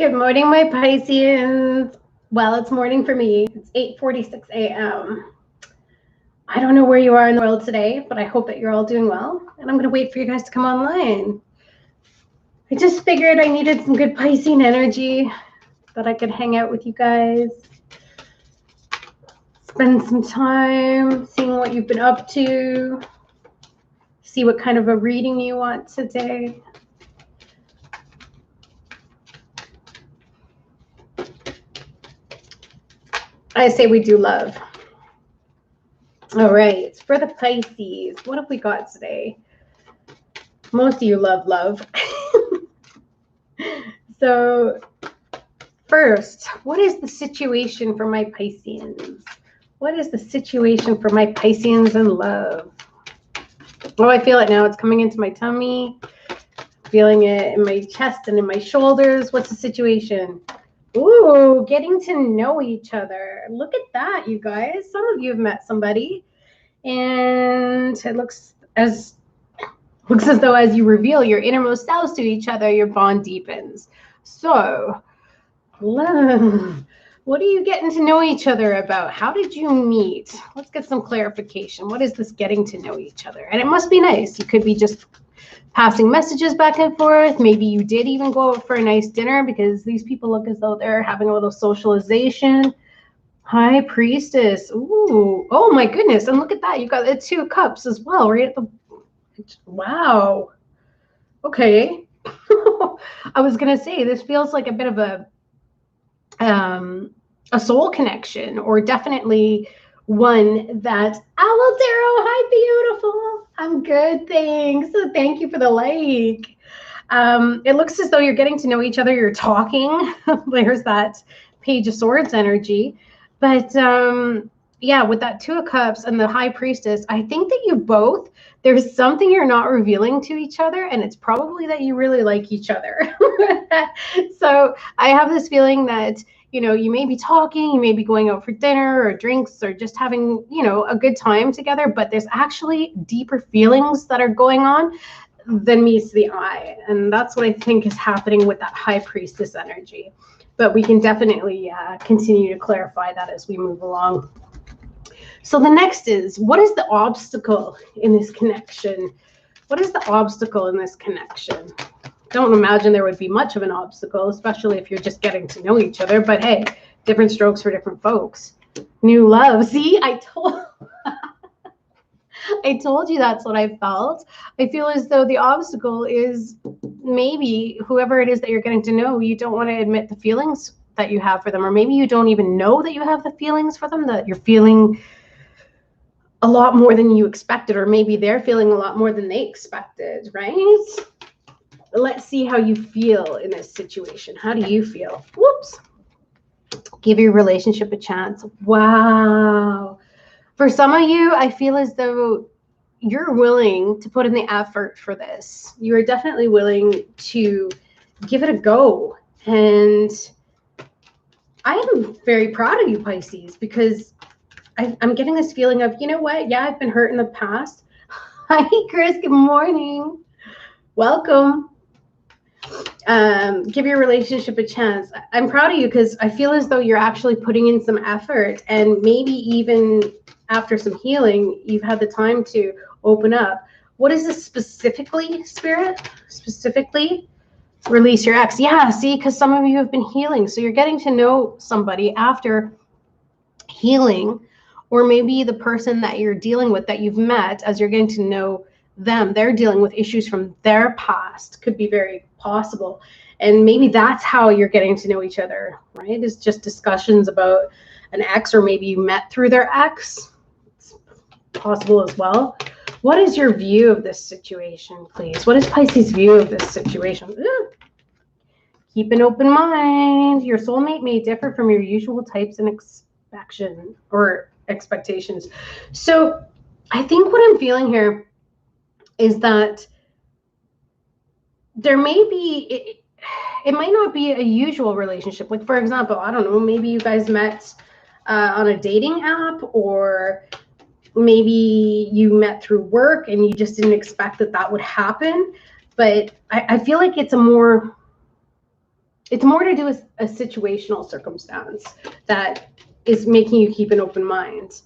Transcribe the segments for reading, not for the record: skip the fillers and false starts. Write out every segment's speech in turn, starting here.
Good morning, my Pisceans. Well, it's morning for me. It's 8:46 a.m. I don't know where you are in the world today, but I hope that you're all doing well. And I'm going to wait for you guys to come online. I just figured I needed some good Piscean energy, that I could hang out with you guys, spend some time seeing what you've been up to, see what kind of a reading you want today. I say we do love. All right, for the Pisces, what have we got today? Most of you love. So first, what is the situation for my Pisceans? What is the situation for my Pisceans in love? Oh, I feel it now. It's coming into my tummy. Feeling it in my chest and in my shoulders. What's the situation? Ooh, getting to know each other. Look at that, you guys. Some of you have met somebody, and it looks as though as you reveal your innermost selves to each other, your bond deepens. So, what are you getting to know each other about? How did you meet? Let's get some clarification. What is this getting to know each other? And it must be nice. You could be just passing messages back and forth. Maybe you did even go out for a nice dinner, because these people look as though they're having a little socialization. High Priestess. Ooh, oh my goodness. And look at that. You got the 2 cups as well, right at the, wow. Okay. I was going to say, this feels like a bit of a soul connection, or definitely one that, Owl Tarot, hi, beautiful. I'm good, thanks. Thank you for the like. It looks as though you're getting to know each other. You're talking. There's that Page of Swords energy. But yeah, with that 2 of Cups and the High Priestess, I think that you both, there's something you're not revealing to each other, and it's probably that you really like each other. So I have this feeling that, you know, you may be talking, you may be going out for dinner or drinks or just having, you know, a good time together, but there's actually deeper feelings that are going on than meets the eye. And that's what I think is happening with that High Priestess energy. But we can definitely continue to clarify that as we move along. So the next is, what is the obstacle in this connection? What is the obstacle in this connection? Don't imagine there would be much of an obstacle, especially if you're just getting to know each other. But hey, different strokes for different folks. New love. See, I told you that's what I felt. I feel as though the obstacle is maybe whoever it is that you're getting to know, you don't want to admit the feelings that you have for them, or maybe you don't even know that you have the feelings for them, that you're feeling a lot more than you expected, or maybe they're feeling a lot more than they expected, right? Let's see how you feel in this situation. How do you feel? Whoops. Give your relationship a chance. Wow. For some of you, I feel as though you're willing to put in the effort for this. You are definitely willing to give it a go. And I am very proud of you, Pisces, because I'm getting this feeling of, you know what? Yeah, I've been hurt in the past. Hi, Chris. Good morning. Welcome. Give your relationship a chance. I'm proud of you because I feel as though you're actually putting in some effort, and maybe even after some healing, you've had the time to open up. What is this specifically, Spirit? Specifically, release your ex. Yeah, see, because some of you have been healing. So you're getting to know somebody after healing, or maybe the person that you're dealing with that you've met, as you're getting to know them, they're dealing with issues from their past. Could be very possible. And maybe that's how you're getting to know each other, right? It's just discussions about an ex, or maybe you met through their ex. It's possible as well. What is your view of this situation, please? What is Pisces' view of this situation? Keep an open mind. Your soulmate may differ from your usual types and expectations. So I think what I'm feeling here is that there may be, it might not be a usual relationship. Like, for example, I don't know, maybe you guys met on a dating app, or maybe you met through work and you just didn't expect that would happen. But I feel like it's It's more to do with a situational circumstance that is making you keep an open mind.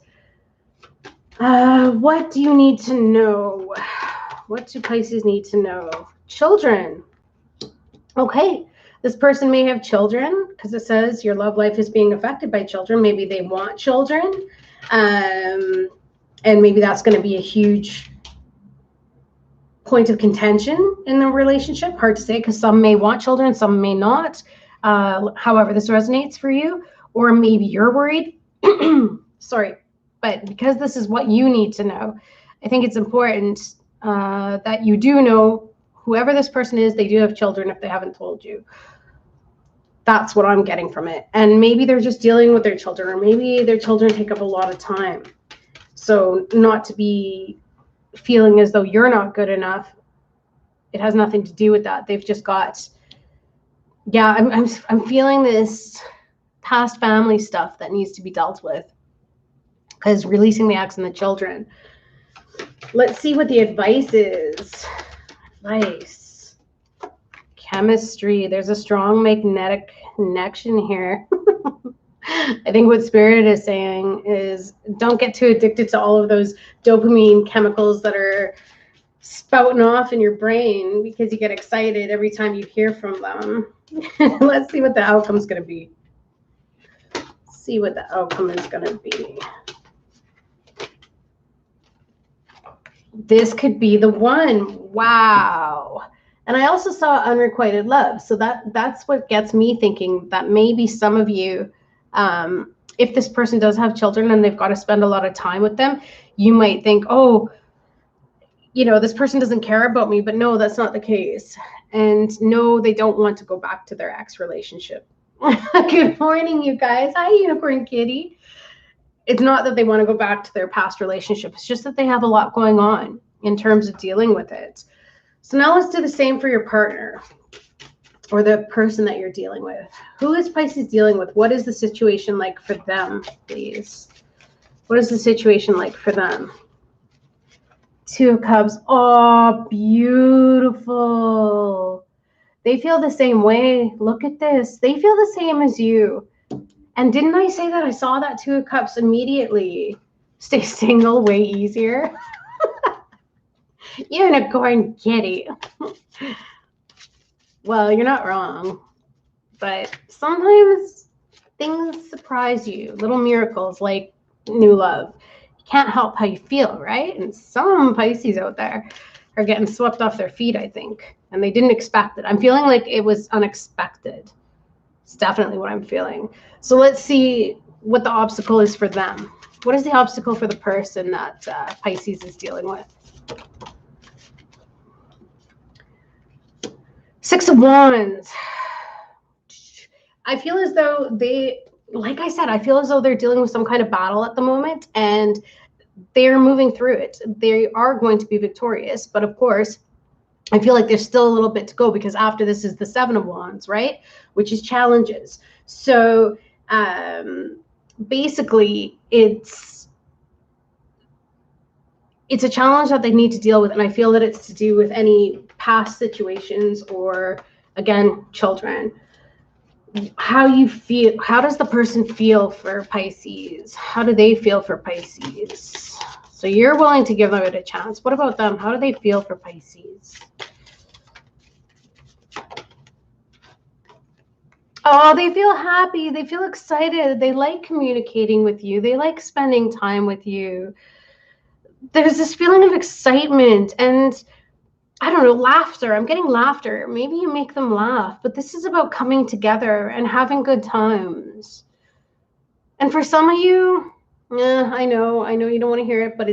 What do you need to know? What do Pisces need to know? Children. Okay, this person may have children because it says your love life is being affected by children. Maybe they want children. And maybe that's going to be a huge point of contention in the relationship. Hard to say because some may want children, some may not. However, this resonates for you, or maybe you're worried. Sorry, but because this is what you need to know, I think it's important that you do know whoever this person is, they do have children if they haven't told you. That's what I'm getting from it. And maybe they're just dealing with their children, or maybe their children take up a lot of time. So not to be feeling as though you're not good enough. It has nothing to do with that. They've just got, yeah, I'm feeling this past family stuff that needs to be dealt with, because releasing the ex and the children. Let's see what the advice is. Advice. Chemistry. There's a strong magnetic connection here. I think what Spirit is saying is don't get too addicted to all of those dopamine chemicals that are spouting off in your brain because you get excited every time you hear from them. Let's see what the outcome is going to be. See what the outcome is going to be. This could be the one. Wow. And I also saw unrequited love. So that's what gets me thinking that maybe some of you, if this person does have children and they've got to spend a lot of time with them, you might think, oh, you know, this person doesn't care about me. But no, that's not the case. And no, they don't want to go back to their ex relationship. Good morning, you guys. Hi, Unicorn Kitty. It's not that they want to go back to their past relationship. It's just that they have a lot going on in terms of dealing with it. So now let's do the same for your partner or the person that you're dealing with. Who is Pisces dealing with? What is the situation like for them, please? What is the situation like for them? Two of Cups. Oh, beautiful. They feel the same way. Look at this. They feel the same as you. And didn't I say that? I saw that Two of Cups immediately. Stay single, way easier. Unicorn Kitty. Well, you're not wrong. But sometimes things surprise you. Little miracles like new love. You can't help how you feel, right? And some Pisces out there are getting swept off their feet, I think. And they didn't expect it. I'm feeling like it was unexpected. It's definitely what I'm feeling. So let's see what the obstacle is for them. What is the obstacle for the person that Pisces is dealing with? Six of Wands. I feel as though they, like I said, I feel as though they're dealing with some kind of battle at the moment, and they're moving through it. They are going to be victorious, but of course, I feel like there's still a little bit to go, because after this is the Seven of Wands, right? Which is challenges. So basically, it's a challenge that they need to deal with. And I feel that it's to do with any past situations or, again, children. How you feel, how does the person feel for Pisces? How do they feel for Pisces? So you're willing to give it a chance. What about them? How do they feel for Pisces? Oh, they feel happy. They feel excited. They like communicating with you. They like spending time with you. There's this feeling of excitement and, I don't know, laughter. I'm getting laughter. Maybe you make them laugh, but this is about coming together and having good times. And for some of you, I know you don't want to hear it, but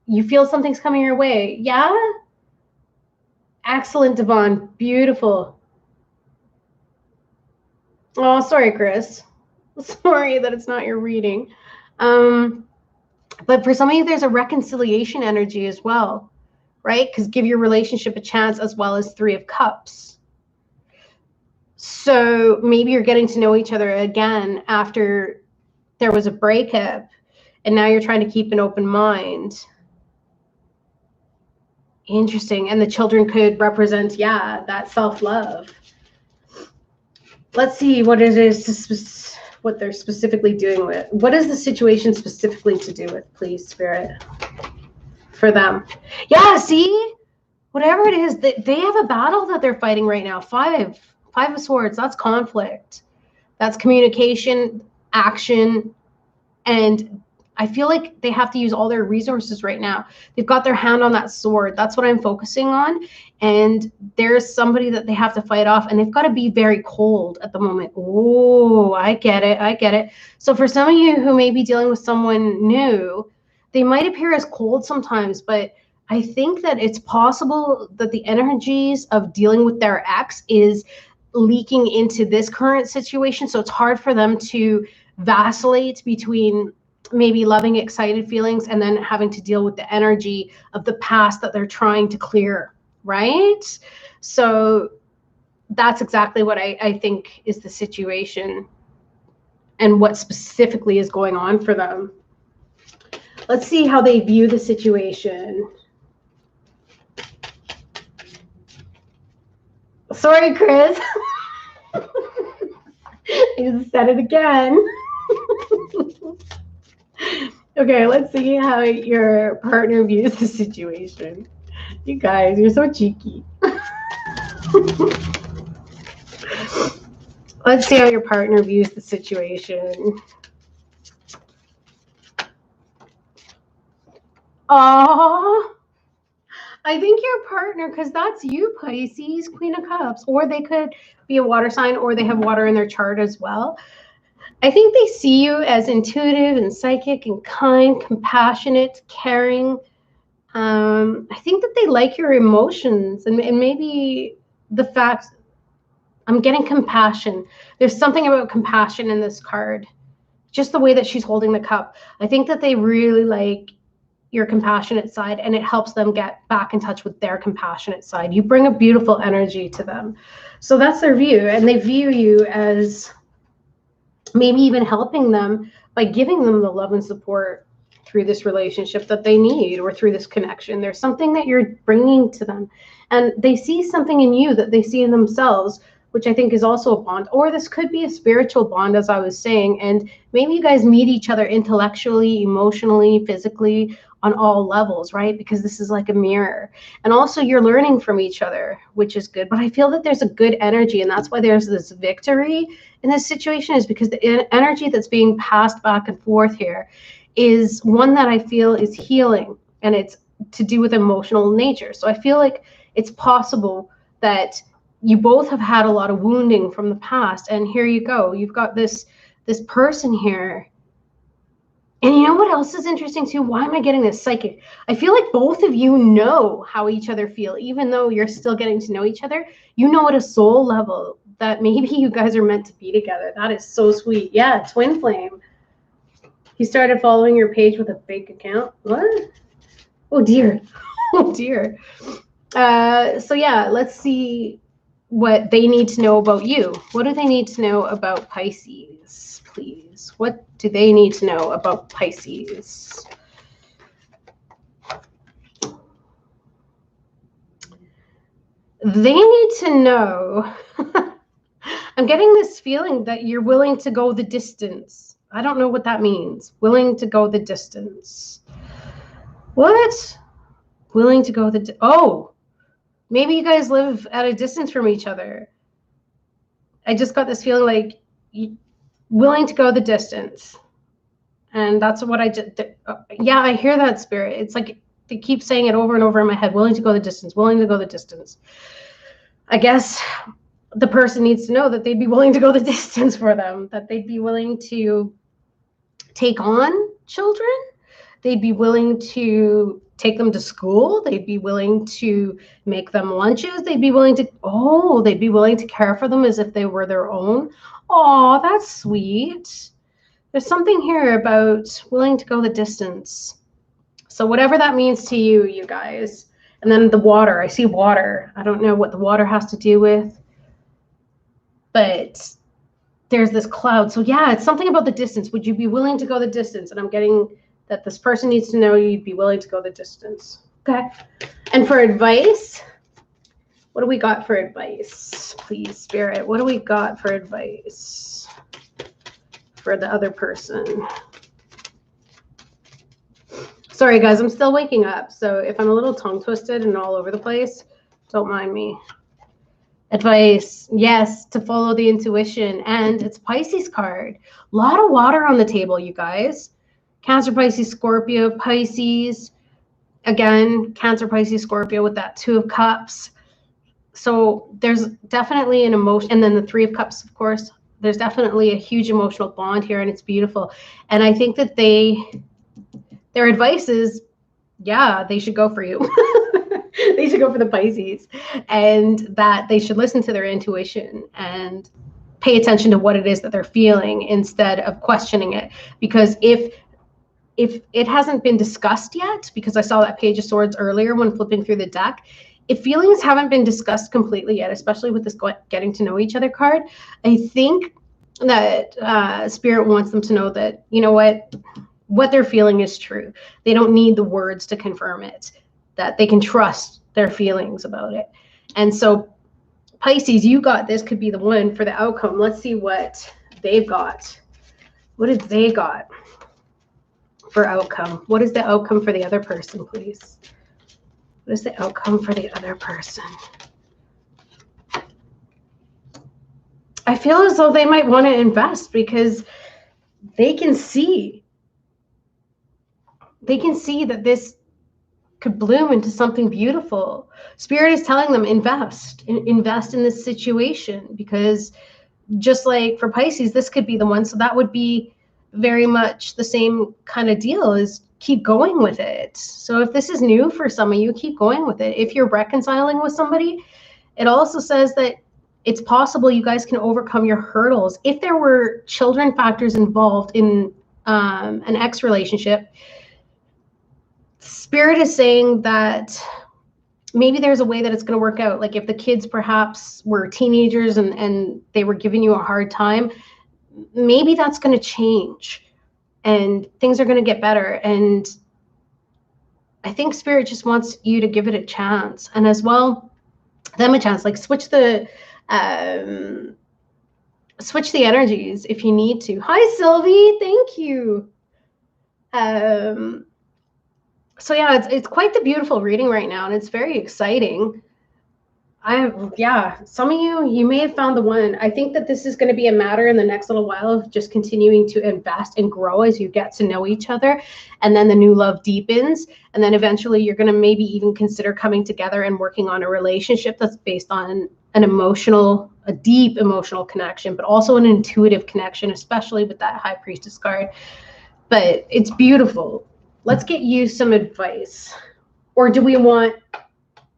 you feel something's coming your way. Yeah? Excellent, Devon. Beautiful. Oh, sorry, Chris. Sorry that it's not your reading. But for some of you, there's a reconciliation energy as well, right? Because give your relationship a chance, as well as Three of Cups. So maybe you're getting to know each other again after there was a breakup, and now you're trying to keep an open mind. Interesting. And the children could represent, yeah, that self-love. Let's see what it is, what they're specifically doing with. What is the situation specifically to do with, please, Spirit, for them? Yeah, see? Whatever it is, they have a battle that they're fighting right now. Five of Swords, that's conflict. That's communication, action, and I feel like they have to use all their resources right now. They've got their hand on that sword. That's what I'm focusing on. And there's somebody that they have to fight off, and they've got to be very cold at the moment. Oh, I get it. I get it. So for some of you who may be dealing with someone new, they might appear as cold sometimes, but I think that it's possible that the energies of dealing with their ex is leaking into this current situation. So it's hard for them to vacillate between maybe loving, excited feelings and then having to deal with the energy of the past that they're trying to clear, right? So that's exactly what I think is the situation and what specifically is going on for them. Let's see how they view the situation. Sorry, Chris. You said it again. Okay, let's see how your partner views the situation. You guys, you're so cheeky. Let's see how your partner views the situation. Oh, I think your partner, because that's you, Pisces, Queen of Cups, or they could be a water sign, or they have water in their chart as well. I think they see you as intuitive and psychic and kind, compassionate, caring. I think that they like your emotions and maybe the fact I'm getting compassion. There's something about compassion in this card. Just the way that she's holding the cup. I think that they really like your compassionate side, and it helps them get back in touch with their compassionate side. You bring a beautiful energy to them. So that's their view, and they view you as maybe even helping them by giving them the love and support through this relationship that they need, or through this connection. There's something that you're bringing to them, and they see something in you that they see in themselves, which I think is also a bond. Or this could be a spiritual bond, as I was saying, and maybe you guys meet each other intellectually, emotionally, physically, on all levels, right? Because this is like a mirror. And also you're learning from each other, which is good. But I feel that there's a good energy, and that's why there's this victory in this situation, is because the energy that's being passed back and forth here is one that I feel is healing, and it's to do with emotional nature. So I feel like it's possible that you both have had a lot of wounding from the past, and here you go. You've got this person here. And you know what else is interesting too? Why am I getting this psychic? I feel like both of you know how each other feel, even though you're still getting to know each other. You know at a soul level that maybe you guys are meant to be together. That is so sweet. Yeah, twin flame. He started following your page with a fake account. What? Oh dear. Oh dear. So yeah, let's see what they need to know about you. What do they need to know about Pisces, please? What do they need to know about Pisces? They need to know. I'm getting this feeling that you're willing to go the distance. I don't know what that means. Willing to go the distance. What? Willing to go the... Oh, maybe you guys live at a distance from each other. I just got this feeling like willing to go the distance. And that's what I just... Yeah, I hear that, Spirit. It's like they keep saying it over and over in my head. Willing to go the distance. Willing to go the distance. I guess the person needs to know that they'd be willing to go the distance for them. That they'd be willing to take on children. They'd be willing to take them to school. They'd be willing to make them lunches. They'd be willing to, they'd be willing to care for them as if they were their own. Oh, that's sweet. There's something here about willing to go the distance. So whatever that means to you, you guys. And then the water, I see water. I don't know what the water has to do with, but there's this cloud. So yeah, it's something about the distance. Would you be willing to go the distance? And I'm getting that this person needs to know you'd be willing to go the distance. Okay. And for advice, What do we got for advice? Please, Spirit, what do we got for advice for the other person? Sorry, guys, I'm still waking up. So if I'm a little tongue twisted and all over the place, don't mind me. Advice, yes, to follow the intuition. And it's Pisces card. A lot of water on the table, you guys. Cancer, Pisces, Scorpio, Pisces. Again, Cancer, Pisces, Scorpio with that 2 of Cups. So there's definitely an emotion. And then the 3 of Cups, of course. There's definitely a huge emotional bond here, and it's beautiful. And I think that their advice is, yeah, they should go for you. They should go for the Pisces, and that they should listen to their intuition and pay attention to what it is that they're feeling instead of questioning it. Because if it hasn't been discussed yet, because I saw that Page of Swords earlier when flipping through the deck, if feelings haven't been discussed completely yet, especially with this getting to know each other card, I think that Spirit wants them to know that, you know what they're feeling is true. They don't need the words to confirm it, that they can trust their feelings about it. And so Pisces, you got this, could be the one for the outcome. Let's see what they've got. What have they got for outcome? What is the outcome for the other person, please? What is the outcome for the other person? I feel as though they might want to invest because they can see that this could bloom into something beautiful. Spirit is telling them invest in this situation, because just like for Pisces, this could be the one. So that would be very much the same kind of deal, is keep going with it. So if this is new for some of you, keep going with it. If you're reconciling with somebody, it also says that it's possible you guys can overcome your hurdles. If there were children factors involved in an ex relationship, Spirit is saying that maybe there's a way that it's going to work out. Like if the kids perhaps were teenagers and they were giving you a hard time, maybe that's going to change and things are going to get better. And I think Spirit just wants you to give it a chance, and as well them a chance. Like switch the energies if you need to. Hi Sylvie, thank you. So yeah, it's quite the beautiful reading right now, and it's very exciting. Some of you may have found the one. I think that this is going to be a matter in the next little while of just continuing to invest and grow as you get to know each other, and then the new love deepens, and then eventually you're going to maybe even consider coming together and working on a relationship that's based on a deep emotional connection, but also an intuitive connection, especially with that High Priestess card. But it's beautiful. Let's get you some advice. Or do we want,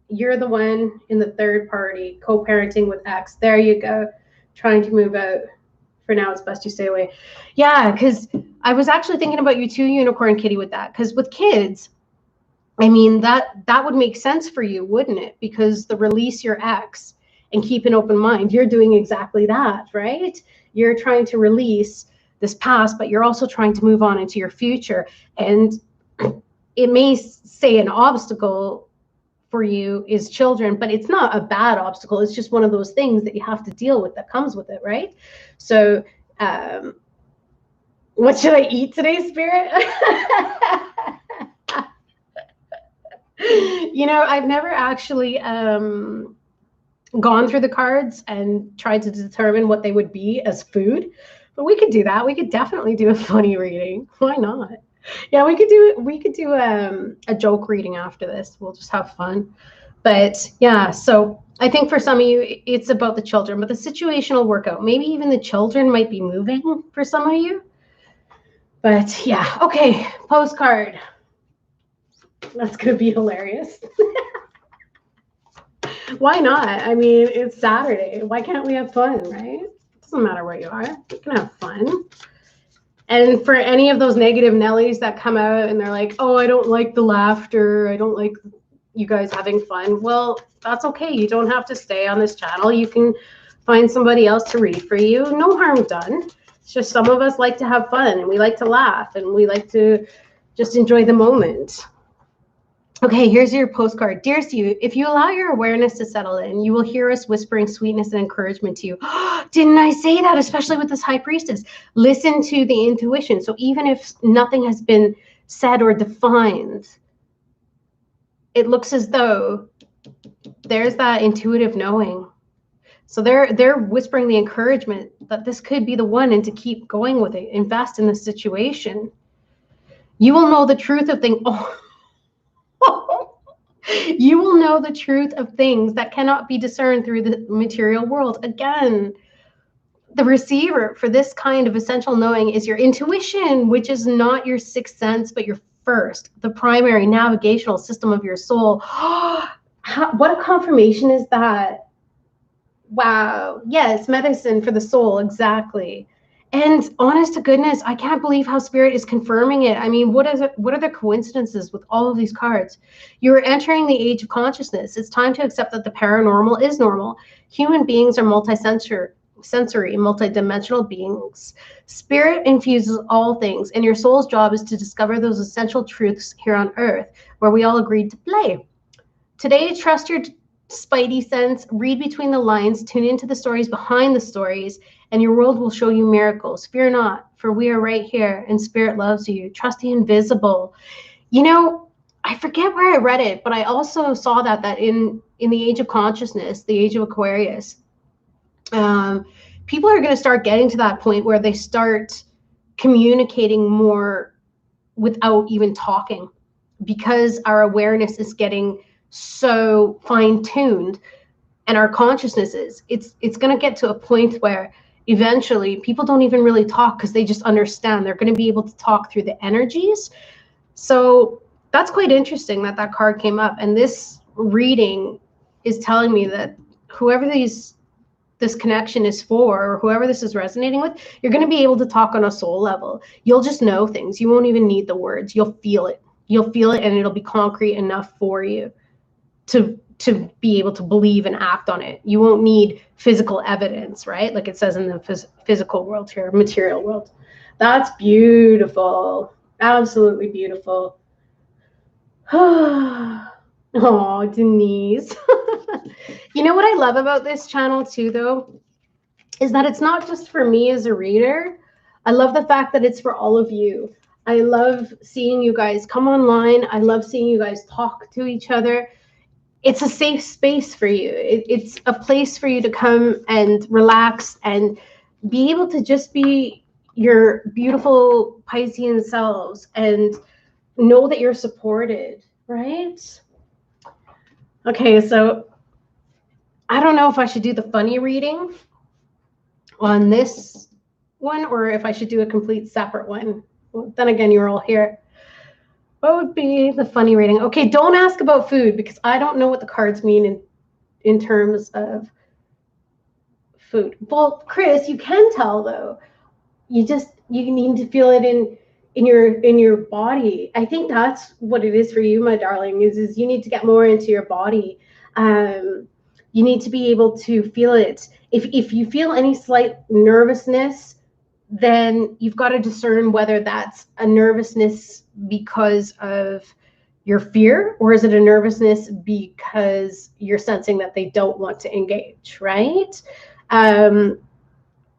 you're the one in the third party, co-parenting with X. There you go. Trying to move out. For now, it's best you stay away. Yeah, because I was actually thinking about you too, Unicorn Kitty, with that. Because with kids, I mean, that would make sense for you, wouldn't it? Because the release your ex and keep an open mind. You're doing exactly that, right? You're trying to release this past, but you're also trying to move on into your future. And it may say an obstacle for you is children, but it's not a bad obstacle. It's just one of those things that you have to deal with that comes with it, right? So what should I eat today, Spirit? You know, I've never actually gone through the cards and tried to determine what they would be as food, but we could do that. We could definitely do a funny reading. Why not? Yeah, we could do a joke reading after this. We'll just have fun. But yeah, so I think for some of you, it's about the children, but the situation will work out. Maybe even the children might be moving for some of you. But yeah, okay, postcard. That's going to be hilarious. Why not? I mean, it's Saturday. Why can't we have fun, right? It doesn't matter where you are. You can have fun. And for any of those negative Nellies that come out and they're like, oh, I don't like the laughter, I don't like you guys having fun. Well, that's okay. You don't have to stay on this channel. You can find somebody else to read for you. No harm done. It's just some of us like to have fun and we like to laugh and we like to just enjoy the moment. Okay, here's your postcard. Dear Steve, if you allow your awareness to settle in, you will hear us whispering sweetness and encouragement to you. Didn't I say that? Especially with this high priestess. Listen to the intuition. So even if nothing has been said or defined, it looks as though there's that intuitive knowing. So they're whispering the encouragement that this could be the one and to keep going with it. Invest in the situation. You will know the truth of things. Oh. You will know the truth of things that cannot be discerned through the material world. Again, the receiver for this kind of essential knowing is your intuition, which is not your sixth sense, but your first, the primary navigational system of your soul. What a confirmation is that? Wow. Yes, medicine for the soul. Exactly. And honest to goodness, I can't believe how spirit is confirming it. I mean, what is it? What are the coincidences with all of these cards? You're entering the age of consciousness. It's time to accept that the paranormal is normal. Human beings are multisensory, multidimensional beings. Spirit infuses all things, and your soul's job is to discover those essential truths here on earth, where we all agreed to play. Today, trust your spidey sense, read between the lines, tune into the stories behind the stories, and your world will show you miracles. Fear not, for we are right here, and spirit loves you. Trust the invisible. You know, I forget where I read it, but I also saw that in the age of consciousness, the age of Aquarius, people are going to start getting to that point where they start communicating more without even talking, because our awareness is getting so fine-tuned, and our consciousness is, it's going to get to a point where eventually people don't even really talk because they just understand. They're going to be able to talk through the energies. So that's quite interesting that that card came up, and this reading is telling me that whoever this connection is for, or whoever this is resonating with, you're going to be able to talk on a soul level. You'll just know things. You won't even need the words. You'll feel it. You'll feel it, and it'll be concrete enough for you to be able to believe and act on it. You won't need physical evidence, right? Like it says in the physical world here, material world. That's beautiful. Absolutely beautiful. Oh, Denise. You know what I love about this channel too, though, is that it's not just for me as a reader. I love the fact that it's for all of you. I love seeing you guys come online. I love seeing you guys talk to each other. It's a safe space for you. It's a place for you to come and relax and be able to just be your beautiful Piscean selves and know that you're supported, right? Okay, so I don't know if I should do the funny reading on this one or if I should do a complete separate one. Well, then again, you're all here. What would be the funny reading? Okay, don't ask about food because I don't know what the cards mean in terms of food. Well, Chris, you can tell though. You need to feel it in your body. I think that's what it is for you, my darling, is you need to get more into your body. You need to be able to feel it. If you feel any slight nervousness, then you've got to discern whether that's a nervousness because of your fear, or is it a nervousness because you're sensing that they don't want to engage, right?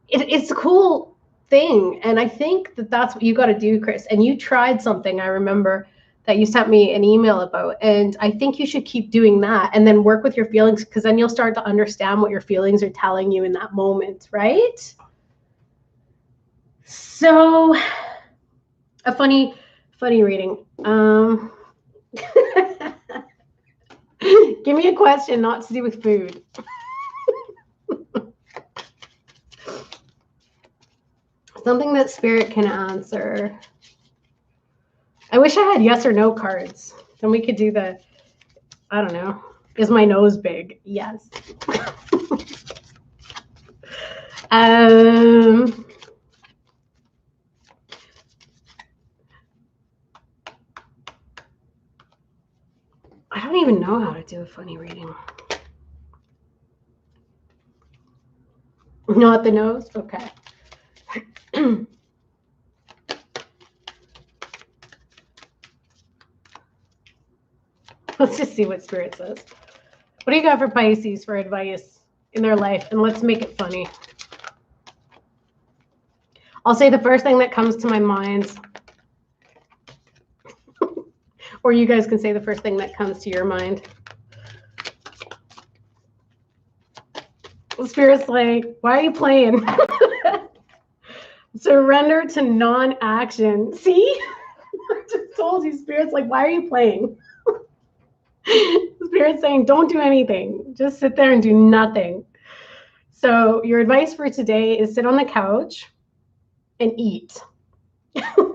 It's a cool thing, and I think that that's what you got to do, Chris. And you tried something, I remember, that you sent me an email about, and I think you should keep doing that and then work with your feelings, because then you'll start to understand what your feelings are telling you in that moment, right? So a funny reading. Give me a question not to do with food. Something that spirit can answer. I wish I had yes or no cards. Then we could do the, I don't know. Is my nose big? Yes. I don't even know how to do a funny reading. Not the nose? Okay. Let's just see what Spirit says. What do you got for Pisces for advice in their life? And let's make it funny. I'll say the first thing that comes to my mind. Or you guys can say the first thing that comes to your mind. Spirit's like, why are you playing? Surrender to non-action. See? I just told you, Spirit's like, why are you playing? Spirit's saying, don't do anything. Just sit there and do nothing. So your advice for today is sit on the couch and eat.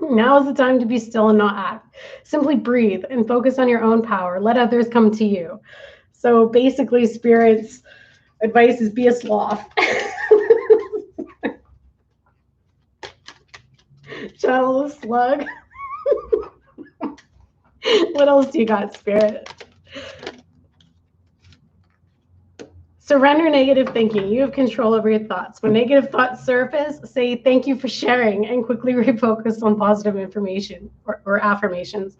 Now is the time to be still and not act. Simply breathe and focus on your own power. Let others come to you. So basically, Spirit's advice is be a sloth. Channel the slug. What else do you got, Spirit? Surrender negative thinking. You have control over your thoughts. When negative thoughts surface, say thank you for sharing and quickly refocus on positive information or affirmations.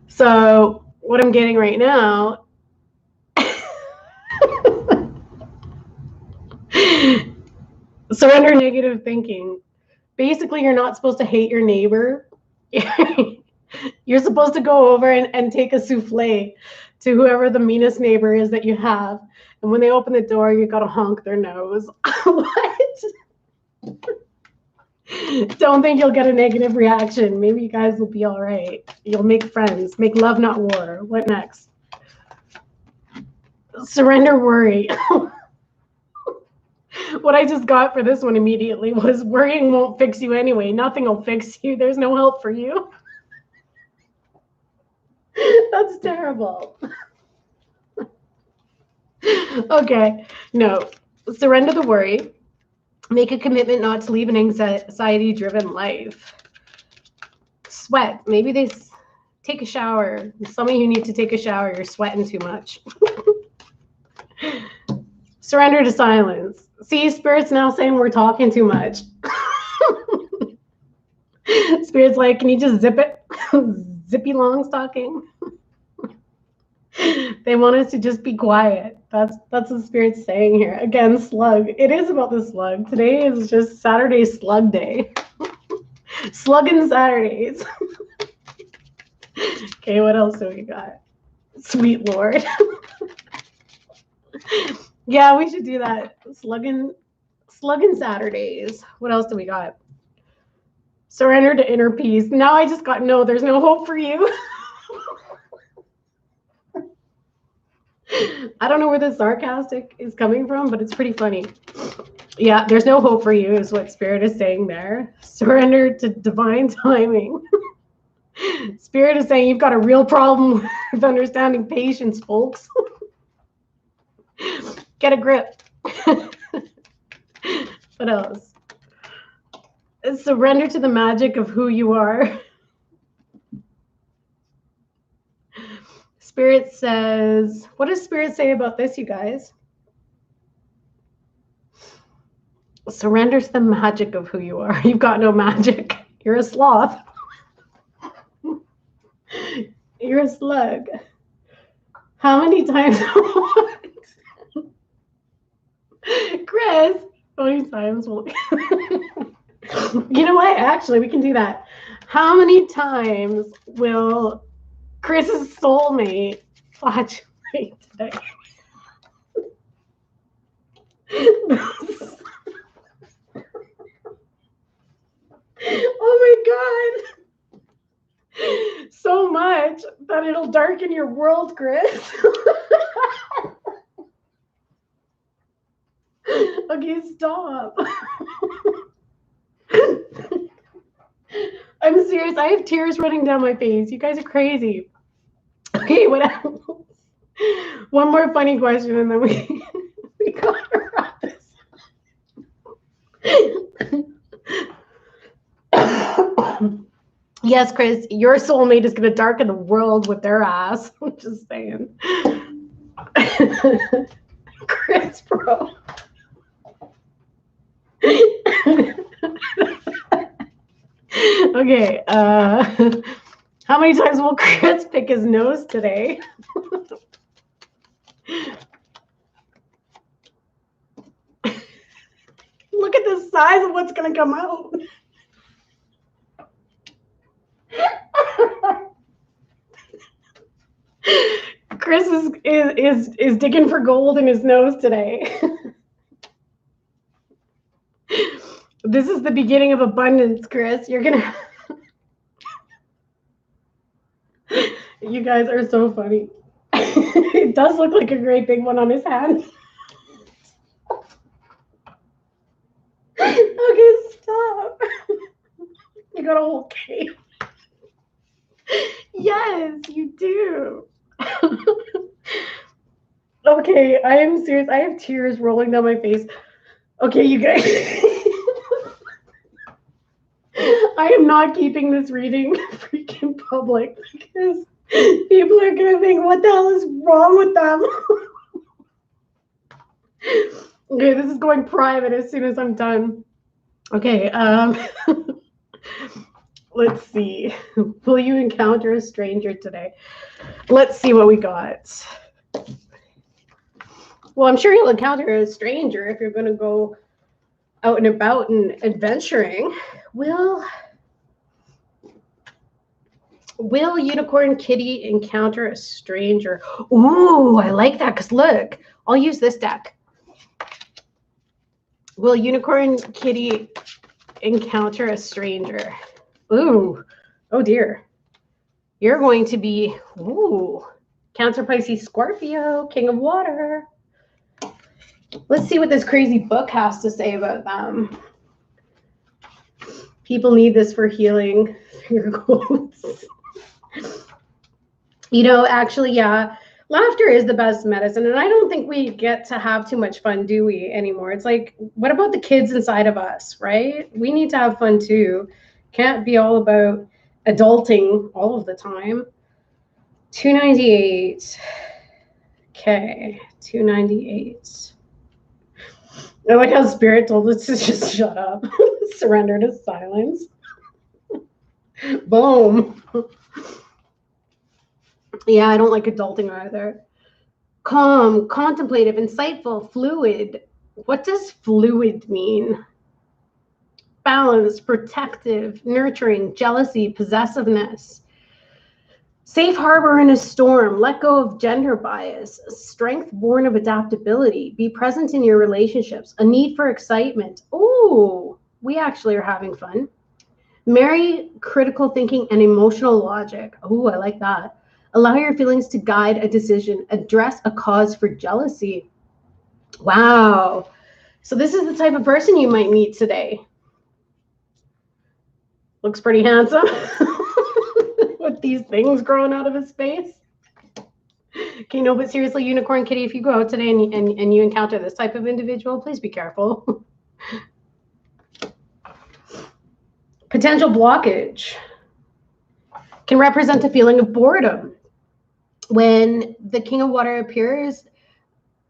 So what I'm getting right now, surrender negative thinking. Basically, you're not supposed to hate your neighbor. You're supposed to go over and take a souffle to whoever the meanest neighbor is that you have. And when they open the door, you got to honk their nose. What? Don't think you'll get a negative reaction. Maybe you guys will be all right. You'll make friends. Make love, not war. What next? Surrender worry. What I just got for this one immediately was worrying won't fix you anyway. Nothing will fix you. There's no help for you. That's terrible. Okay, no. Surrender the worry. Make a commitment not to live an anxiety-driven life. Sweat. Maybe they take a shower. Some of you need to take a shower. You're sweating too much. Surrender to silence. See, Spirit's now saying we're talking too much. Spirit's like, can you just zip it? Zippy long stocking. They want us to just be quiet. That's what Spirit's saying here. Again, slug. It is about the slug. Today is just Saturday slug day. Slugging Saturdays. Okay, what else do we got? Sweet Lord. Yeah, we should do that. Slugging Saturdays. What else do we got? Surrender to inner peace. Now I just got no, there's no hope for you. I don't know where the sarcastic is coming from, but it's pretty funny. Yeah, there's no hope for you is what Spirit is saying there. Surrender to divine timing. Spirit is saying you've got a real problem with understanding patience, folks. Get a grip. What else? Surrender to the magic of who you are. Spirit says, what does Spirit say about this, you guys? Surrender to the magic of who you are. You've got no magic. You're a sloth. You're a slug. How many times? Chris, how many times will... You know what? Actually, we can do that. How many times will Chris's soulmate flatulate today? Oh my God. So much that it'll darken your world, Chris. Okay, stop. I'm serious. I have tears running down my face. You guys are crazy. Okay, what else? One more funny question and then we gotta wrap this. Yes, Chris, your soulmate is going to darken the world with their ass. I'm just saying. Chris, bro. Okay, how many times will Chris pick his nose today? size of what's going to come out. Chris is digging for gold in his nose today. This is the beginning of abundance, Chris. You're gonna. You guys are so funny. It does look like a great big one on his hand. Okay, stop. You got a whole cave. Yes, you do. Okay, I am serious. I have tears rolling down my face. Okay, you guys. I am not keeping this reading freaking public because people are going to think, what the hell is wrong with them? Okay, this is going private as soon as I'm done. Okay, let's see. Will you encounter a stranger today? Let's see what we got. Well, I'm sure you'll encounter a stranger if you're going to go out and about and adventuring. Will Unicorn Kitty encounter a stranger? Ooh, I like that because look, I'll use this deck. Will Unicorn Kitty encounter a stranger? Ooh, oh dear. You're going to be, ooh, Cancer, Pisces, Scorpio, King of Water. Let's see what this crazy book has to say about them. People need this for healing. Your quotes. You know, actually, yeah, laughter is the best medicine. And I don't think we get to have too much fun, do we, anymore? It's like, what about the kids inside of us, right? We need to have fun too. Can't be all about adulting all of the time. 298. Okay, 298. I like how Spirit told us to just shut up. Surrender to silence. Boom. Yeah, I don't like adulting either. Calm, contemplative, insightful, fluid. What does fluid mean? Balanced, protective, nurturing, jealousy, possessiveness. Safe harbor in a storm. Let go of gender bias. Strength born of adaptability. Be present in your relationships. A need for excitement. Ooh, we actually are having fun. Marry critical thinking and emotional logic. Ooh, I like that. Allow your feelings to guide a decision. Address a cause for jealousy. Wow. So this is the type of person you might meet today. Looks pretty handsome. With these things growing out of his face. Okay, no, but seriously, Unicorn Kitty, if you go out today and you encounter this type of individual, please be careful. Potential blockage can represent a feeling of boredom. When the King of Water appears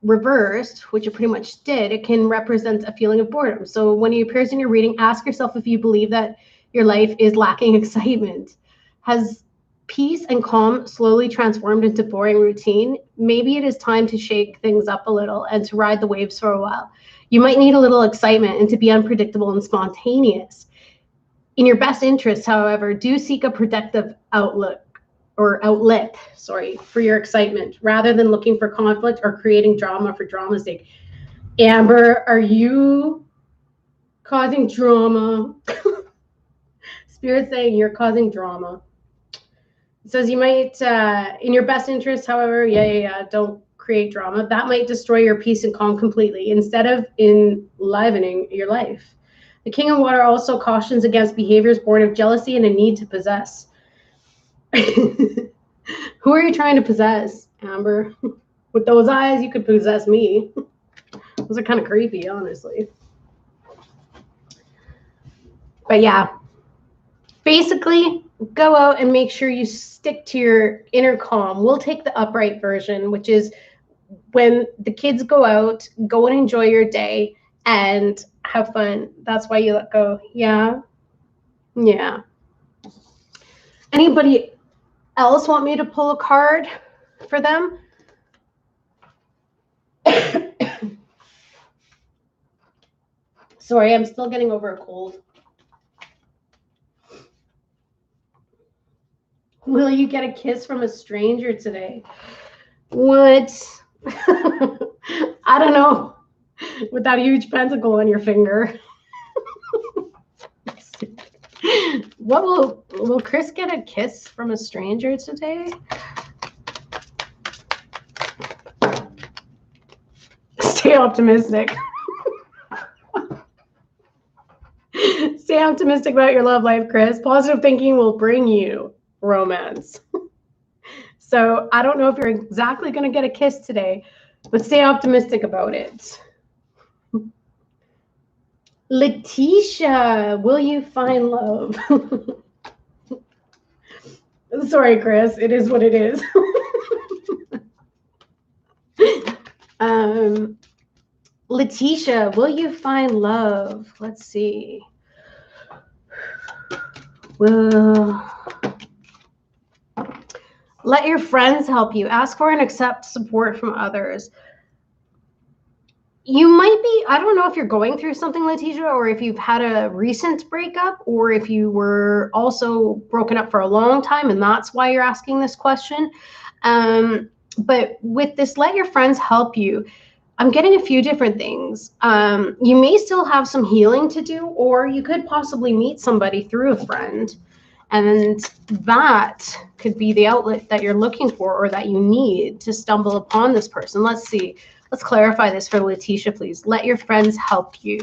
reversed, which it pretty much did, it can represent a feeling of boredom. So when he appears in your reading, ask yourself if you believe that your life is lacking excitement. Has peace and calm slowly transformed into boring routine? Maybe it is time to shake things up a little and to ride the waves for a while. You might need a little excitement and to be unpredictable and spontaneous. In your best interest, however, do seek a productive outlet for your excitement rather than looking for conflict or creating drama for drama's sake. Amber, are you causing drama? Spirit saying you're causing drama. It says you might, in your best interest, however, don't create drama. That might destroy your peace and calm completely instead of enlivening your life. The King of Water also cautions against behaviors born of jealousy and a need to possess. Who are you trying to possess, Amber? With those eyes, you could possess me. Those are kind of creepy, honestly. But yeah, basically, go out and make sure you stick to your inner calm. We'll take the upright version, which is when the kids go out, go and enjoy your day and have fun. That's why you let go. Yeah. Yeah. Anybody else want me to pull a card for them? Sorry, I'm still getting over a cold. Will you get a kiss from a stranger today? What? I don't know. With that huge pentacle on your finger. What will Chris get a kiss from a stranger today? Stay optimistic. Stay optimistic about your love life, Chris. Positive thinking will bring you romance. So I don't know if you're exactly going to get a kiss today, but stay optimistic about it. Letitia, will you find love? Sorry, Chris. It is what it is. Letitia, will you find love? Let's see. Will let your friends help you. Ask for and accept support from others. You might be, I don't know if you're going through something, Letitia, or if you've had a recent breakup, or if you were also broken up for a long time, and that's why you're asking this question. But with this, let your friends help you. I'm getting a few different things. You may still have some healing to do, or you could possibly meet somebody through a friend. And that could be the outlet that you're looking for or that you need to stumble upon this person. Let's see. Let's clarify this for Letitia, please. Let your friends help you.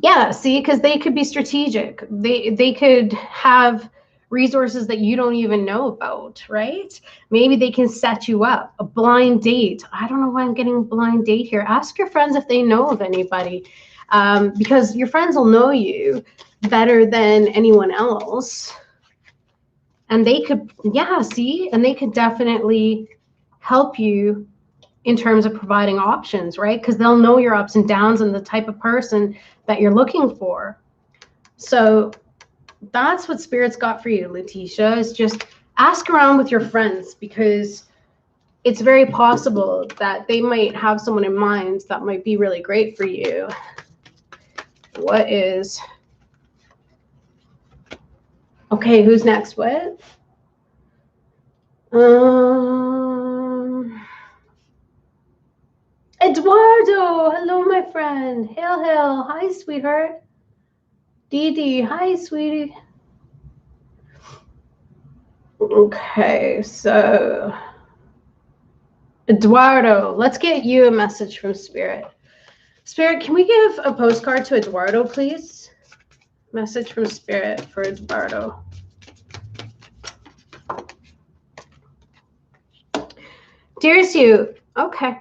Yeah, see, because they could be strategic. They could have resources that you don't even know about, right? Maybe they can set you up. A blind date. I don't know why I'm getting a blind date here. Ask your friends if they know of anybody, because your friends will know you better than anyone else. And they could, yeah, see, and they could definitely help you in terms of providing options, right? Because they'll know your ups and downs and the type of person that you're looking for. So that's what Spirit's got for you, Letitia, is just ask around with your friends, because it's very possible that they might have someone in mind that might be really great for you. What is... Okay, who's next? What? Eduardo, hello, my friend. Hail, hail. Hi, sweetheart. Dee Dee, hi, sweetie. Okay, so Eduardo, let's get you a message from Spirit. Spirit, can we give a postcard to Eduardo, please? Message from Spirit for Eduardo. Dearest you, okay.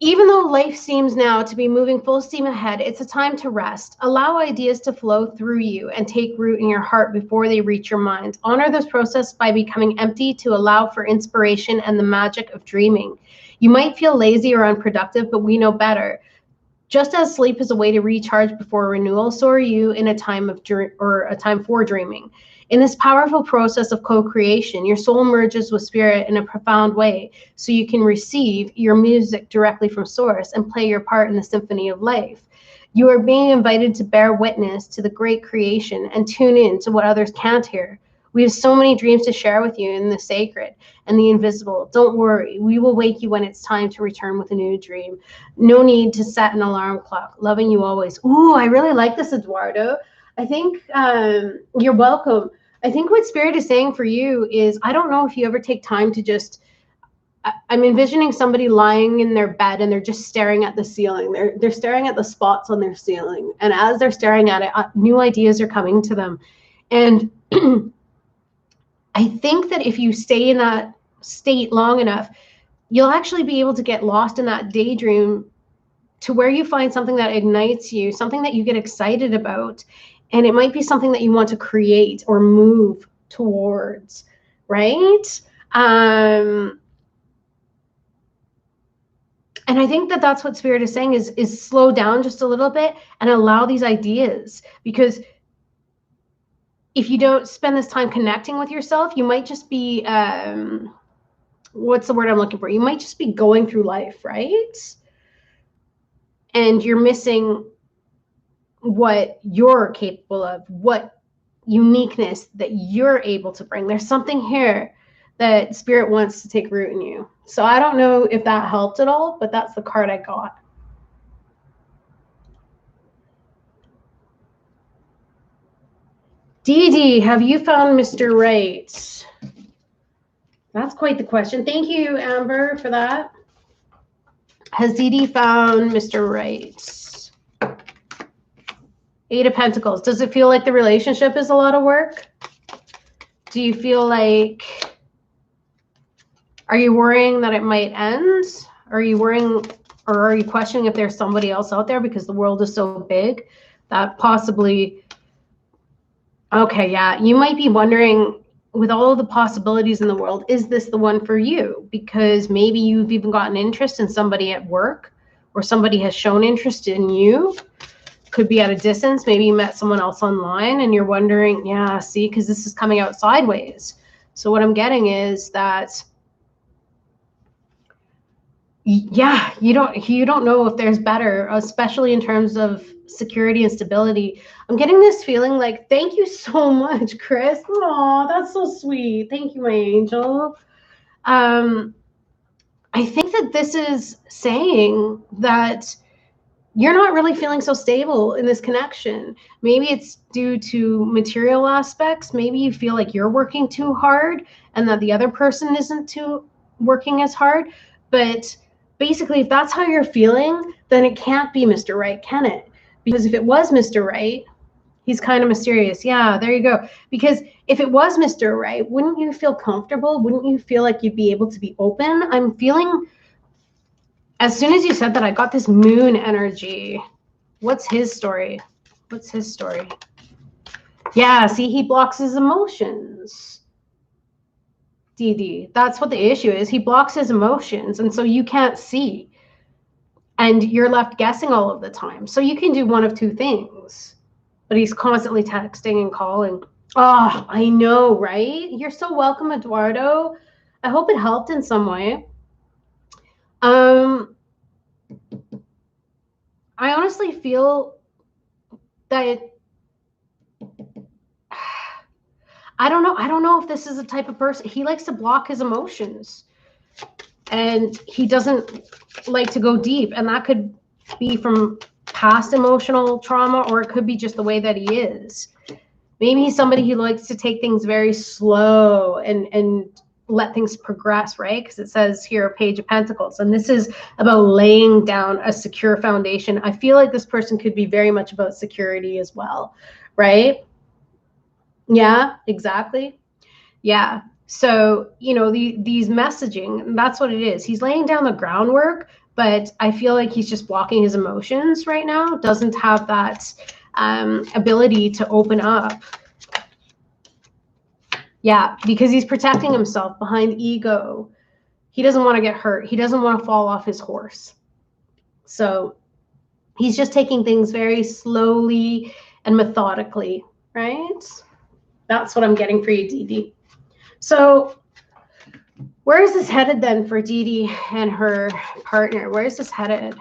Even though life seems now to be moving full steam ahead, it's a time to rest. Allow ideas to flow through you and take root in your heart before they reach your mind. Honor this process by becoming empty to allow for inspiration and the magic of dreaming. You might feel lazy or unproductive, but we know better. Just as sleep is a way to recharge before renewal, so are you in a time of a time for dreaming. In this powerful process of co-creation, your soul merges with spirit in a profound way, so you can receive your music directly from source and play your part in the symphony of life. You are being invited to bear witness to the great creation and tune in to what others can't hear. We have so many dreams to share with you in the sacred and the invisible. Don't worry, we will wake you when it's time to return with a new dream. No need to set an alarm clock. Loving you always. Ooh, I really like this, Eduardo. I think you're welcome. I think what Spirit is saying for you is, I don't know if you ever take time to just, I'm envisioning somebody lying in their bed and they're just staring at the ceiling. They're staring at the spots on their ceiling. And as they're staring at it, new ideas are coming to them. And I think that if you stay in that state long enough, you'll actually be able to get lost in that daydream to where you find something that ignites you, something that you get excited about. And it might be something that you want to create or move towards, right? And I think that that's what Spirit is saying is slow down just a little bit and allow these ideas, because if you don't spend this time connecting with yourself, you might just be, what's the word I'm looking for? You might just be going through life, right? and you're missing what you're capable of, what uniqueness that you're able to bring. There's something here that spirit wants to take root in you. So I don't know if that helped at all, but that's the card I got. Dee Dee, have you found Mr. Right? That's quite the question. Thank you, Amber, for that. Has Dee Dee found Mr. Right? Eight of Pentacles. Does it feel like the relationship is a lot of work? Do you feel like, are you worrying that it might end? Are you worrying, or are you questioning if there's somebody else out there because the world is so big that possibly, okay, yeah, you might be wondering, with all of the possibilities in the world, is this the one for you? Because maybe you've even gotten interest in somebody at work, or somebody has shown interest in you. Could be at a distance. Maybe you met someone else online and you're wondering, yeah, see, because this is coming out sideways. So what I'm getting is that, yeah, you don't know if there's better, especially in terms of security and stability. I'm getting this feeling like, thank you so much, Chris. Oh, that's so sweet. Thank you, my angel. I think that this is saying that you're not really feeling so stable in this connection. Maybe it's due to material aspects. Maybe you feel like you're working too hard and that the other person isn't working as hard. But basically, if that's how you're feeling, then it can't be Mr. Right, can it? Because if it was Mr. Right, he's kind of mysterious. Yeah, there you go. Because if it was Mr. Right, wouldn't you feel comfortable? Wouldn't you feel like you'd be able to be open? I'm feeling, as soon as you said that, I got this moon energy. What's his story? What's his story? Yeah, see, he blocks his emotions. Dee Dee, that's what the issue is. He blocks his emotions, and so you can't see. And you're left guessing all of the time. So you can do one of two things. But he's constantly texting and calling. Oh, I know, right? You're so welcome, Eduardo. I hope it helped in some way. I honestly feel that I don't know if this is a type of person. He likes to block his emotions, and he doesn't like to go deep, and that could be from past emotional trauma, or it could be just the way that he is. Maybe he's somebody who likes to take things very slow and let things progress, right? Because it says here, a Page of Pentacles, and this is about laying down a secure foundation. I feel like this person could be very much about security as well, right? Yeah, exactly. Yeah. So, you know, these messaging, that's what it is. He's laying down the groundwork, but I feel like he's just blocking his emotions right now, doesn't have that ability to open up. Yeah, because he's protecting himself behind ego. He doesn't want to get hurt. He doesn't want to fall off his horse. So he's just taking things very slowly and methodically, right? That's what I'm getting for you, Dee Dee. So where is this headed then for Dee Dee and her partner? Where is this headed?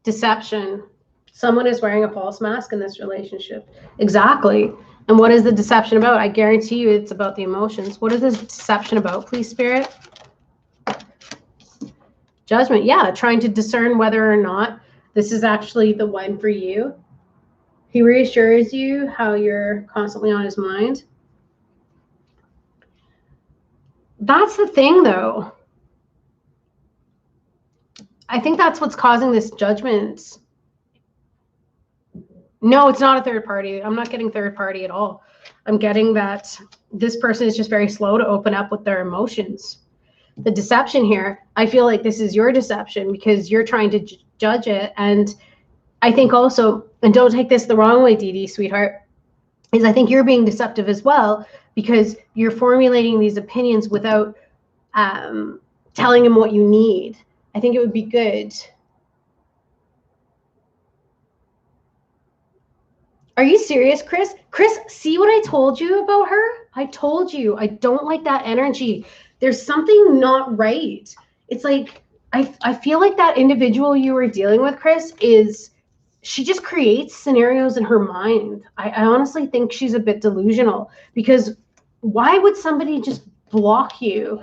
Deception. Someone is wearing a false mask in this relationship. Exactly. And what is the deception about? I guarantee you it's about the emotions. What is this deception about, please, Spirit? Judgment. Yeah, trying to discern whether or not this is actually the one for you. He reassures you how you're constantly on his mind. That's the thing, though. I think that's what's causing this judgment. No, it's not a third party. I'm not getting third party at all. I'm getting that this person is just very slow to open up with their emotions. The deception here, I feel like this is your deception because you're trying to judge it. And I think also, and don't take this the wrong way, Dee Dee, sweetheart, is I think you're being deceptive as well because you're formulating these opinions without telling him what you need. I think it would be good. Are you serious, Chris? Chris, see what I told you about her? I told you, I don't like that energy. There's something not right. It's like, I feel like that individual you were dealing with, Chris, she just creates scenarios in her mind. I honestly think she's a bit delusional, because why would somebody just block you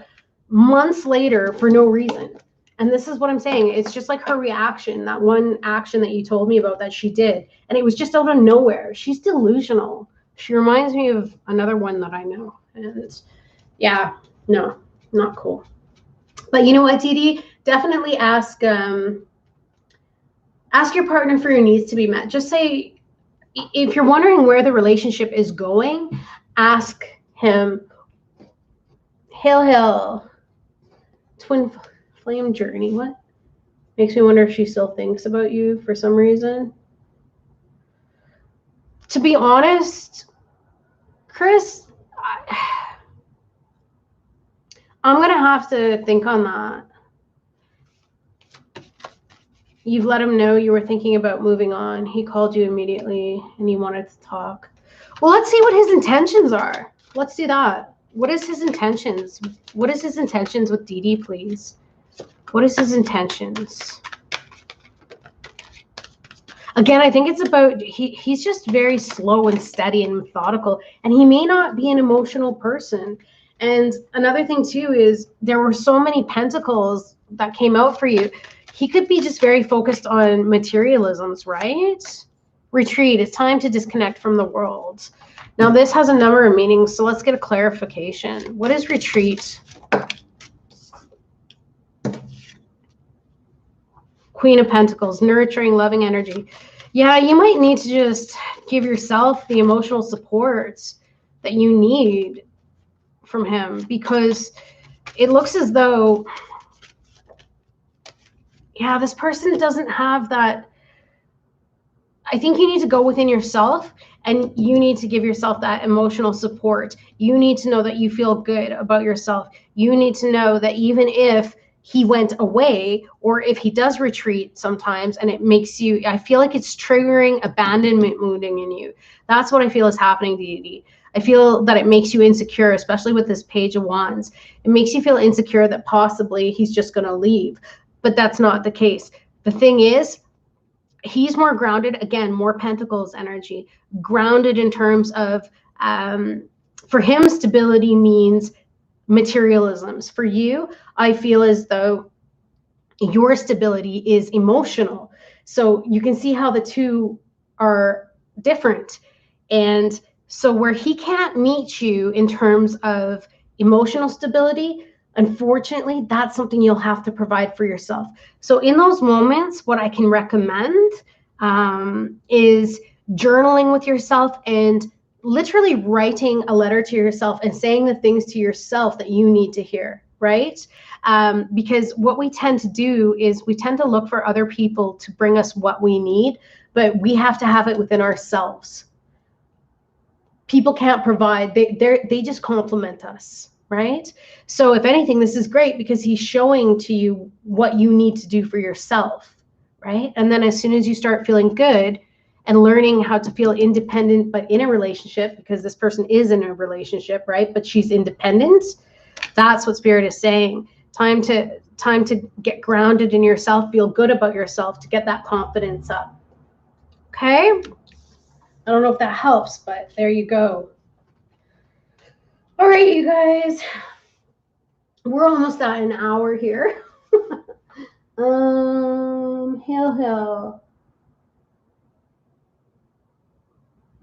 months later for no reason? And this is what I'm saying. It's just like her reaction, that one action that you told me about that she did. And it was just out of nowhere. She's delusional. She reminds me of another one that I know. And yeah, no, not cool. But you know what, Dee Dee? Definitely ask your partner for your needs to be met. Just say, if you're wondering where the relationship is going, ask him, Hill, twin flame journey. What? Makes me wonder if she still thinks about you for some reason. To be honest, Chris, I'm going to have to think on that. You've let him know you were thinking about moving on. He called you immediately and he wanted to talk. Well, let's see what his intentions are. Let's do that. What is his intentions? What is his intentions with Dee Dee, please? What is his intentions? Again, I think it's about, he's just very slow and steady and methodical, and he may not be an emotional person. And another thing too is there were so many pentacles that came out for you. He could be just very focused on materialisms, right? Retreat. It's time to disconnect from the world. Now, this has a number of meanings, so let's get a clarification. What is retreat? Queen of Pentacles, nurturing, loving energy. Yeah, you might need to just give yourself the emotional support that you need from him, because it looks as though, yeah, this person doesn't have that. I think you need to go within yourself and you need to give yourself that emotional support. You need to know that you feel good about yourself. You need to know that even if he went away, or if he does retreat sometimes and it makes you, I feel like it's triggering abandonment wounding in you. That's what I feel is happening, Dee Dee. I feel that it makes you insecure, especially with this Page of Wands. It makes you feel insecure that possibly he's just going to leave, but that's not the case. The thing is, he's more grounded, again, more Pentacles energy, grounded in terms of, for him, stability means materialisms. For you, I feel as though your stability is emotional. So you can see how the two are different. And so where he can't meet you in terms of emotional stability, unfortunately, that's something you'll have to provide for yourself. So in those moments, what I can recommend is journaling with yourself and literally writing a letter to yourself and saying the things to yourself that you need to hear, right? Because what we tend to do is we tend to look for other people to bring us what we need, but we have to have it within ourselves. People can't provide, they just complement us, right? So if anything, this is great because he's showing to you what you need to do for yourself, right? And then as soon as you start feeling good and learning how to feel independent, but in a relationship, because this person is in a relationship, right? But she's independent. That's what Spirit is saying. Time to get grounded in yourself, feel good about yourself, to get that confidence up. Okay? I don't know if that helps, but there you go. All right, you guys. We're almost at an hour here. Hill.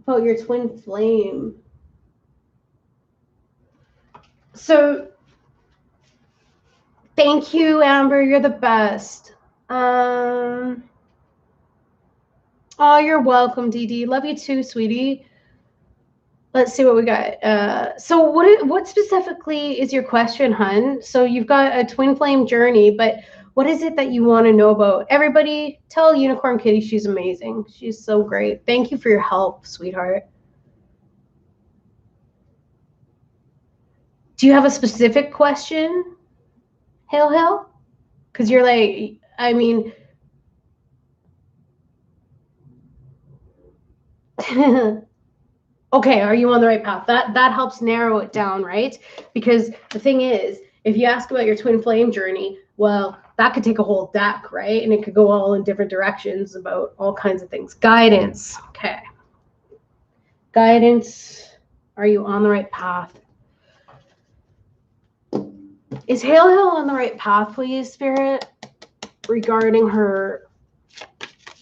About your twin flame. So thank you, Amber. You're the best. Oh, you're welcome, Dee Dee. Love you too, sweetie. Let's see what we got. So what specifically is your question, hun? So you've got a twin flame journey, but what is it that you want to know about? Everybody, tell Unicorn Kitty she's amazing. She's so great. Thank you for your help, sweetheart. Do you have a specific question, Hill? Because you're like, I mean, okay, are you on the right path? That helps narrow it down, right? Because the thing is, if you ask about your twin flame journey, Well, that could take a whole deck, right? And it could go all in different directions about all kinds of things. Guidance. Okay. Guidance. Are you on the right path? Is Hail Hill on the right path, please, Spirit, regarding her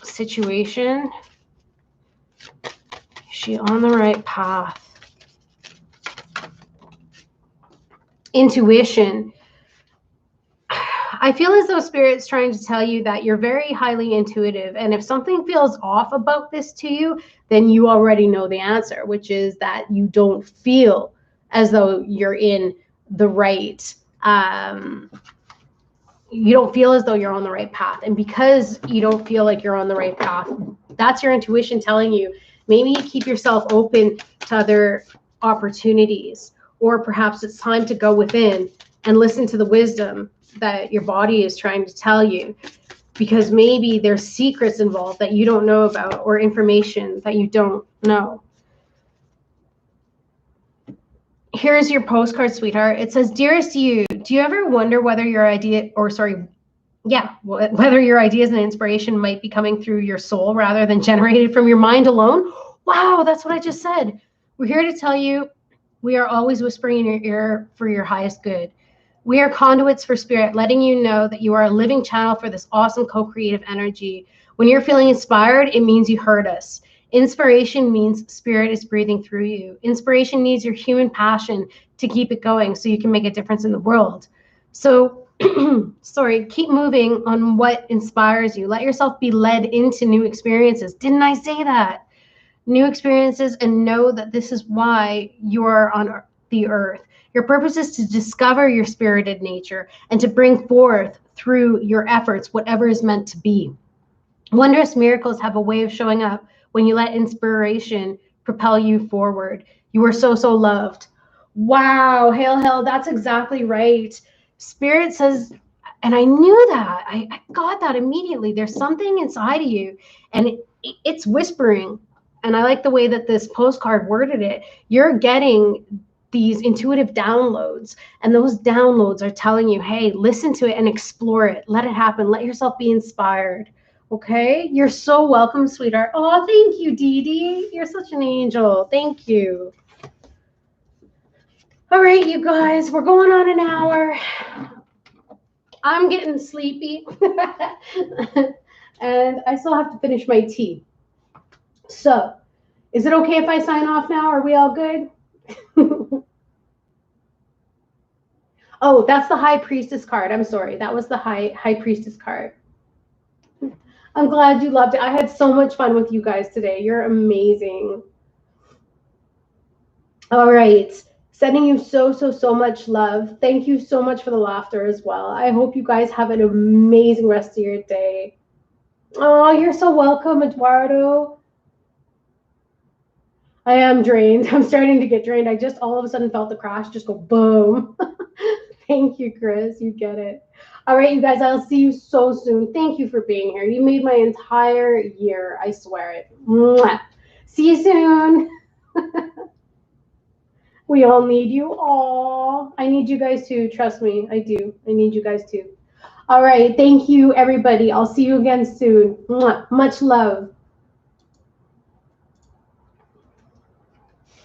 situation? Is she on the right path? Intuition. I feel as though Spirit's trying to tell you that you're very highly intuitive, and if something feels off about this to you, then you already know the answer, which is that you don't feel as though you're in the right, you don't feel as though you're on the right path. And because you don't feel like you're on the right path, that's your intuition telling you maybe keep yourself open to other opportunities, or perhaps it's time to go within and listen to the wisdom that your body is trying to tell you, because maybe there's secrets involved that you don't know about, or information that you don't know. Here's your postcard, sweetheart. It says, dearest you, do you ever wonder whether your idea, or sorry, yeah, whether your ideas and inspiration might be coming through your soul rather than generated from your mind alone? Wow, that's what I just said. We're here to tell you we are always whispering in your ear for your highest good. We are conduits for Spirit, letting you know that you are a living channel for this awesome co-creative energy. When you're feeling inspired, it means you heard us. Inspiration means Spirit is breathing through you. Inspiration needs your human passion to keep it going so you can make a difference in the world. So, sorry, keep moving on what inspires you. Let yourself be led into new experiences. Didn't I say that? New experiences, and know that this is why you are on the earth. Your purpose is to discover your spirited nature and to bring forth through your efforts whatever is meant to be. Wondrous miracles have a way of showing up when you let inspiration propel you forward. You are so, so loved. Wow, Hail Hill, that's exactly right. Spirit says, and I knew that. I got that immediately. There's something inside of you, and it's whispering. And I like the way that this postcard worded it. You're getting these intuitive downloads, and those downloads are telling you, hey, listen to it and explore it. Let it happen. Let yourself be inspired. Okay? You're so welcome, sweetheart. Oh, thank you, Dee Dee. You're such an angel. Thank you. All right, you guys, we're going on an hour. I'm getting sleepy. And I still have to finish my tea. So, is it okay if I sign off now? Are we all good? Oh, that's the High Priestess card. I'm sorry. That was the High Priestess card. I'm glad you loved it. I had so much fun with you guys today. You're amazing. All right. Sending you so, so, so much love. Thank you so much for the laughter as well. I hope you guys have an amazing rest of your day. Oh, you're so welcome, Eduardo. I am drained. I'm starting to get drained. I just all of a sudden felt the crash just go boom. Thank you, Chris. You get it. All right, you guys, I'll see you so soon. Thank you for being here. You made my entire year. I swear it. Mwah. See you soon. We all need you. Aw, I need you guys too. Trust me, I do. I need you guys too. All right, thank you, everybody. I'll see you again soon. Mwah. Much love.